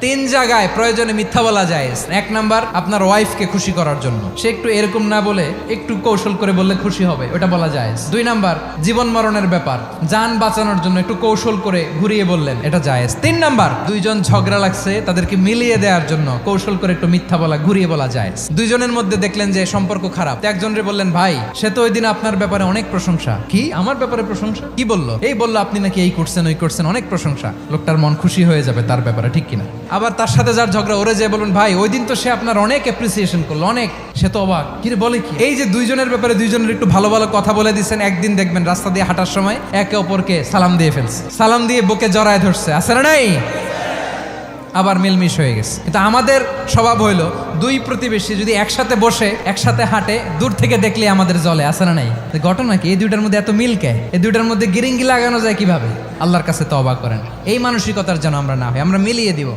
তিন জায়গায় প্রয়োজনে মিথ্যা বলা যায়। এক নাম্বার, আপনার ওয়াইফকে খুশি করার জন্য, সে একটু এরকম না বলে একটু কৌশল করে বললে খুশি হবে, ওটা বলা যায়। দুই নাম্বার, জীবন মরণের ব্যাপার, যান বাঁচানোর জন্য একটু কৌশল করে ঘুরিয়ে বললেন, এটা জায়েজ। তিন নাম্বার, দুইজন ঝগড়া লাগছে তাদেরকে মিলিয়ে দেওয়ার জন্য কৌশল করে একটু মিথ্যা বলা, ঘুরিয়ে বলা যায়। দুইজনের মধ্যে দেখলেন যে সম্পর্ক খারাপ, একজনরে বললেন, ভাই সে তো ওই দিন আপনার ব্যাপারে অনেক প্রশংসা। কি আমার ব্যাপারে প্রশংসা? কি বললো? এই বললো আপনি নাকি এই করছেন ওই করছেন, অনেক প্রশংসা। লোকটার মন খুশি হয়ে যাবে তার ব্যাপারে, ঠিক কিনা? আবার তার সাথে যার ঝগড়া, ওরে যে বলুন, ভাই ওই দিন তো সে আপনার অনেক অ্যাপ্রিসিয়েশন করলো, অনেক, সে তো অবাক, কি রে বলে কি? এই যে দুইজনের ব্যাপারে দুইজনের একটু ভালো ভালো কথা বলে দিচ্ছেন, একদিন দেখবেন রাস্তা দিয়ে হাঁটার সময় একে অপরকে সালাম দিয়ে ফেলছে, সালাম দিয়ে বুকে জড়ায় ধরছে, আছে না নাই? আবার মিলমিশ হয়ে গেছে। কিন্তু আমাদের স্বভাব হইলো, দুই প্রতিবেশী যদি একসাথে বসে একসাথে হাঁটে, দূর থেকে দেখলে আমাদের জলে, আছে না নাই? ঘটনা কি? এই দুইটার মধ্যে এত মিল কে? এই দুইটার মধ্যে গিরিঙ্গি লাগানো যায় কিভাবে? আল্লাহর কাছে তওবা করেন, এই মানসিকতার যেন আমরা না হয়, আমরা মিলিয়ে দিব।